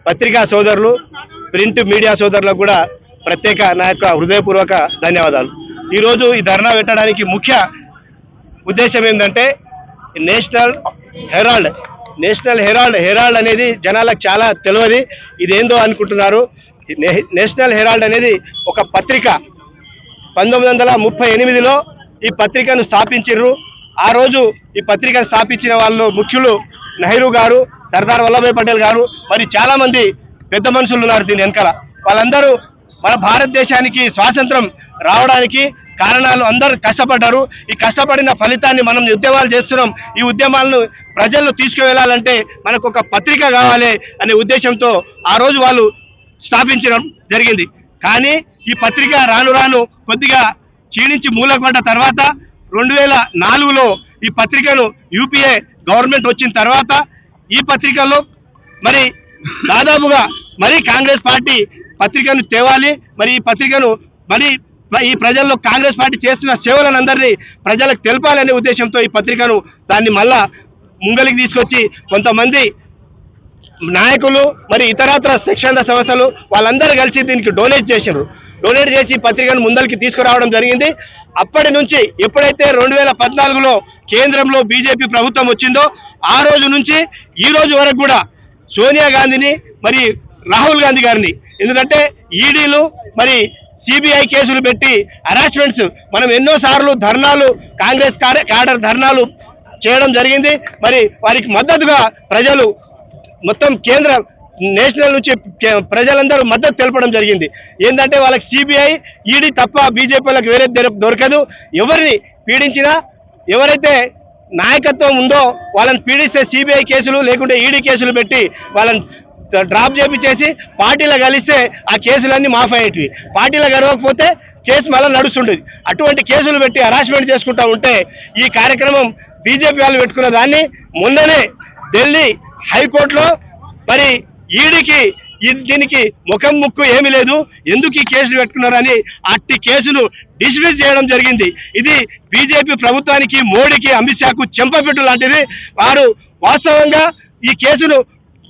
పత్రికా సోదరులు print media సోదరులకు కూడా ప్రత్యేక నా యొక్క హృదయపూర్వక ధన్యవాదాలు. ఈరోజు ఈ ధర్నా పెట్టడానికి ముఖ్య ఉద్దేశం ఏంటంటే నేషనల్ హెరాల్డ్ అనేది జనాలకు చాలా తెలియదు. ఇదేందో అనుకుంటున్నారు. నేషనల్ హెరాల్డ్ అనేది ఒక పత్రిక. 1938లో ఈ పత్రికను స్థాపించారు. ఆ రోజు ఈ పత్రికను స్థాపించిన వాళ్ళు ముఖ్యులు నెహ్రూ గారు, సర్దార్ వల్లభాయ్ పటేల్ గారు, మరి చాలా మంది పెద్ద మనుషులు ఉన్నారు దీని వెనకాల. వాళ్ళందరూ మన భారతదేశానికి స్వాతంత్రం రావడానికి కారణాలు, అందరూ కష్టపడ్డారు. ఈ కష్టపడిన ఫలితాన్ని మనం ఉద్యమాలు చేస్తున్నాం. ఈ ఉద్యమాలను ప్రజల్లో తీసుకువెళ్ళాలంటే మనకు ఒక పత్రిక కావాలి అనే ఉద్దేశంతో ఆ రోజు వాళ్ళు స్థాపించడం జరిగింది. కానీ ఈ పత్రిక రాను రాను కొద్దిగా క్షీణించి మూలపడ్డ తర్వాత 2004లో ఈ పత్రికను యూపీఏ గవర్నమెంట్ వచ్చిన తర్వాత ఈ పత్రికలో మరి దాదాపుగా మరి కాంగ్రెస్ పార్టీ పత్రికను తేవాలి, మరి ఈ పత్రికను మరి ఈ ప్రజల్లో కాంగ్రెస్ పార్టీ చేస్తున్న సేవలను అందరినీ ప్రజలకు తెలపాలనే ఉద్దేశంతో ఈ పత్రికను దాన్ని మళ్ళా ముంగలికి తీసుకొచ్చి కొంతమంది నాయకులు మరి ఇతరత్ర శిక్షణ సంస్థలు వాళ్ళందరూ కలిసి దీనికి డొనేట్ చేసి పత్రికను ముందరికి తీసుకురావడం జరిగింది. అప్పటి నుంచి ఎప్పుడైతే 2014లో కేంద్రంలో బీజేపీ ప్రభుత్వం వచ్చిందో ఆ రోజు నుంచి ఈ రోజు వరకు కూడా సోనియా గాంధీని మరి రాహుల్ గాంధీ గారిని, ఎందుకంటే ఈడీలు మరి సిబిఐ కేసులు పెట్టి హరాస్మెంట్స్ మనం ఎన్నోసార్లు ధర్నాలు, కాంగ్రెస్ క్యాడర్ ధర్నాలు చేయడం జరిగింది. మరి వారికి మద్దతుగా ప్రజలు మొత్తం కేంద్ర నేషనల్ నుంచి ప్రజలందరూ మద్దతు తెలపడం జరిగింది. ఏంటంటే వాళ్ళకి సిబిఐ ఈడీ తప్ప బీజేపీ వాళ్ళకి వేరే దొరకదు. ఎవరిని పీడించినా, ఎవరైతే నాయకత్వం ఉందో వాళ్ళని పీడిస్తే సిబిఐ కేసులు లేకుంటే ఈడీ కేసులు పెట్టి వాళ్ళని డ్రాప్ చేపించేసి పార్టీలో కలిస్తే ఆ కేసులన్నీ మాఫ్ అయ్యేటివి. పార్టీలో గెలవకపోతే కేసు మళ్ళీ నడుస్తుండేది. అటువంటి కేసులు పెట్టి హరాస్మెంట్ చేసుకుంటూ ఉంటే ఈ కార్యక్రమం బీజేపీ వాళ్ళు పెట్టుకున్న దాన్ని మొన్ననే ఢిల్లీ హైకోర్టులో మరి ఈడీకి దీనికి ముఖం ముక్కు ఏమీ లేదు, ఎందుకు ఈ కేసులు పెట్టుకున్నారని అట్టి కేసులు డిస్మిస్ చేయడం జరిగింది. ఇది బీజేపీ ప్రభుత్వానికి, మోడీకి, అమిత్ షాకు చెంపపెట్టు లాంటిది. వారు వాస్తవంగా ఈ కేసును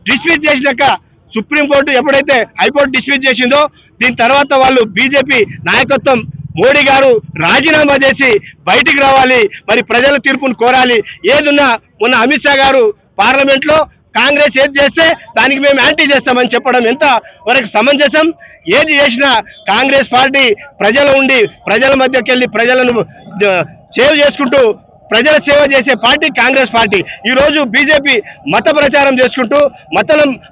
డిస్మిస్ చేసినాక సుప్రీంకోర్టు ఎప్పుడైతే హైకోర్టు డిస్మిస్ చేసిందో దీని తర్వాత వాళ్ళు బీజేపీ నాయకత్వం మోడీ గారు రాజీనామా చేసి బయటికి రావాలి, మరి ప్రజల తీర్పును కోరాలి. ఏదున్నా మొన్న అమిత్ షా గారు పార్లమెంట్లో కాంగ్రెస్ ఏది చేస్తే దానికి మేము యాంటీ చేస్తామని చెప్పడం ఎంత వరకు సమంజసం? ఏది చేసినా కాంగ్రెస్ పార్టీ ప్రజలు ఉండి ప్రజల మధ్యకి వెళ్ళి ప్రజలను సేవ్ చేసుకుంటూ ప్రజల సేవ చేసే పార్టీ కాంగ్రెస్ పార్టీ. ఈరోజు బీజేపీ మత ప్రచారం చేసుకుంటూ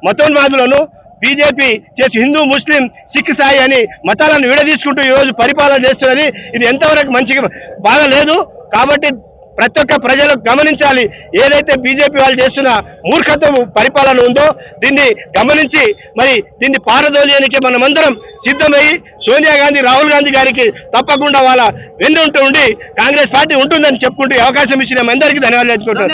మతోన్మాదులను బీజేపీ చేసి హిందూ, ముస్లిం, సిక్, సాయి అని మతాలను విడదీసుకుంటూ ఈరోజు పరిపాలన చేస్తున్నది. ఇది ఎంతవరకు మంచిగా బాగలేదు. కాబట్టి ప్రతి ఒక్క ప్రజలు గమనించాలి. ఏదైతే బీజేపీ వాళ్ళు చేస్తున్న మూర్ఖత్వం పరిపాలన ఉందో దీన్ని గమనించి మరి దీన్ని పారదోలేనికి మనమందరం సిద్ధమయ్యి సోనియా గాంధీ, రాహుల్ గాంధీ గారికి తప్పకుండా వాళ్ళ వెన్నుంటూ ఉండి కాంగ్రెస్ పార్టీ ఉంటుందని చెప్పుకుంటూ అవకాశం ఇచ్చిన అందరికీ ధన్యవాదాలు చెప్పుకుంటాం.